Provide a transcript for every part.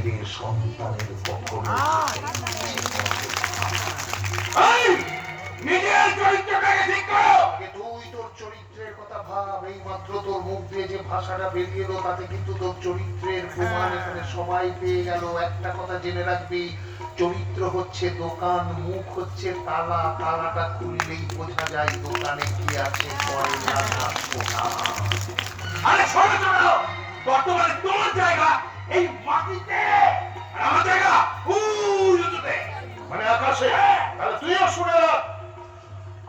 ছেড়ে সন্তানের পক্ষে নিজের চরিত্রটাকে ঠিক করো। তুই তোর চরিত্রের কথা ভাব। এই মাত্র তোর মুখ দিয়ে যে ভাষাটা বেরিয়ে এলো তাতে কিন্তু তোর চরিত্রের প্রমাণ এখানে সবাই পেয়ে গেল। একটা কথা জেনে রাখবি, চরিত্র হচ্ছে দোকান, মুখ হচ্ছে তালা। তালাটা খুললেই বোঝা যায় দোকানে কি আছে। আরে শোনো শোনো, বর্তমানে তোর জায়গা এই মাটিতে, আর আমার জায়গা উঁচুতে, মানে আকাশে। তাহলে তুইও শুনে রাখ,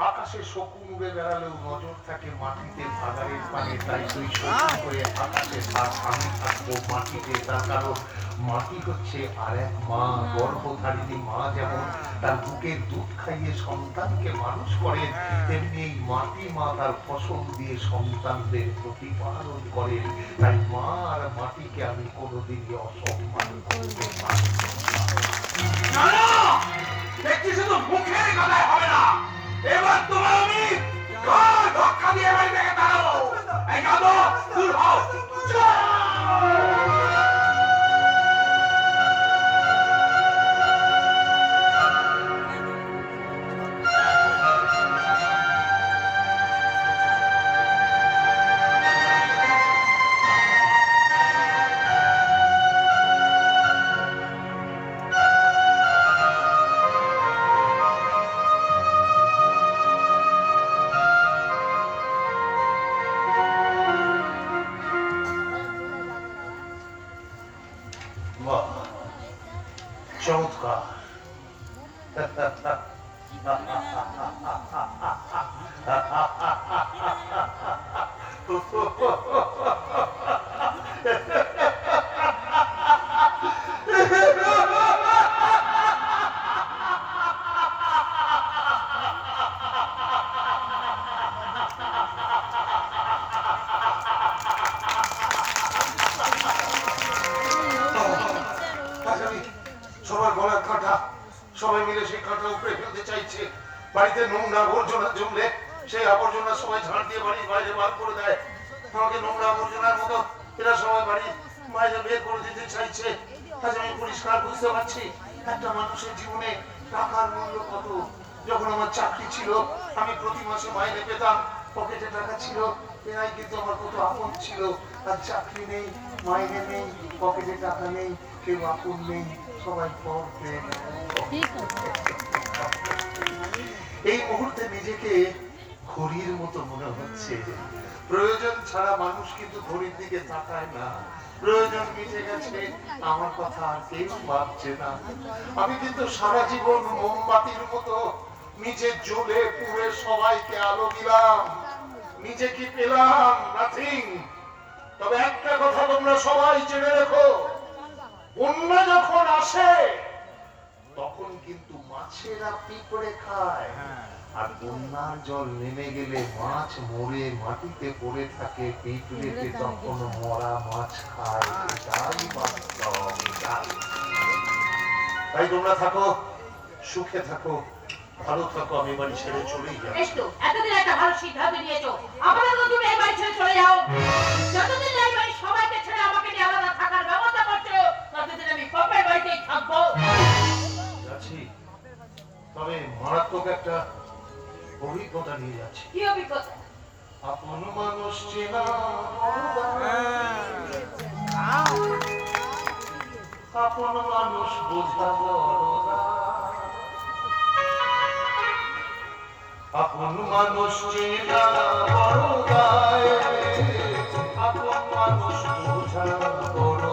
আকাশে শকুন উড়ে বেড়ালেও নজর থাকে মাটিতে ভাগাড়ের পানে। তাই তুই শকুন করে আকাশে থাক, আমি থাকবো মাটিতে। তার কারণ মাটি হচ্ছে আর এক মা। গর্ভধারিণী মা যেমন তার বুকের দুধ খাইয়ে সন্তানকে মানুষ করেন, তেমনি এই মাটি মা তার ফসল দিয়ে সন্তানদের প্রতিপালন করেন। তাই মা আর মাটিকে আমি কোনোদিনই অসম্মান করতে পারি না। দেখছি শুধু মুখের কথায় হবে না, এবার তোমার আমি ধক্কা দিয়ে বাড়ি থেকে দাঁড়াবো। এই গাদো দূর হও। চমৎকার। সবার গলার কাঁটা, সবাই মিলে সেই কাঁটা উপরে ফেলতে চাইছে। বাড়িতে নোংরা আবর্জনা জমলে সেই আবর্জনা সবাই ঝাড় দিয়ে বাড়ির বাইরে বার করে দেয়। আমাকে নোংরা আবর্জনার মতো এরা সবাই বাড়ির বাইরে বের করে দিতে চাইছে। আজ আমি পরিষ্কার বুঝতে পারছি একটা মানুষের জীবনে টাকার মূল্য কত। যখন আমার চাকরি ছিল, আমি প্রতি মাসে মাইনে পেতাম, পকেটে টাকা ছিল, এরাই কিন্তু আমার কত আপন ছিল। আর চাকরি নেই, মাইনে নেই, পকেটে টাকা নেই, কেউ আপন নেই, সবাই পর পেয়ে গেল। এই মুহূর্তে নিজেকে ঘড়ির মতো মনে হচ্ছে। প্রয়োজন ছাড়া মানুষ কিন্তু ঘড়ির দিকে তাকায় না। প্রয়োজন মিটে গেছে, আমার কথা আর কেউ ভাবছে না। আমি কিন্তু সারা জীবন মোমবাতির মতো নিচে জ্বলে পুড়ে সবাইকে আলো দিলাম। নিজে কি পেলাম? নাথিং। তবে একটা কথা তোমরা সবাই জেনে রেখো, বন্যা যখন আসে তখন কিন্তু মাছেরা পিঁপড়ে খায়, আর বন্যার জল নেমে গেলে মাছ মরে মাটিতে পড়ে থাকে, পিঁপড়েতে তখন মরা মাছ খায়। এটাই বাস্তব। তাই তোমরা থাকো, সুখে থাকো, ভালো থাকো। আমি বাড়ি ছেড়ে চলেই যাবো। এতদিন একটা ভালো সিদ্ধান্ত নিয়েছো, আপাতত তুমি এই বাড়ি ছেড়ে চলে যাও। যতদিন এই বাড়ি সবাইকে ছেড়ে আমাকে নিয়ে আলাদা থাকার ব্যবস্থা করছো, ততদিন আমি বাপের বাড়িতেই থাকবো। যাচ্ছি, তবে মারাত্মক একটা অভিজ্ঞতা নিয়ে যাচ্ছি। কি অভিজ্ঞতা? আপন মানুষ চেনা, আপন মানুষ বোঝা বড়, আপন মানুষ চেনা বড়, আপন মানুষ বোঝা বড়।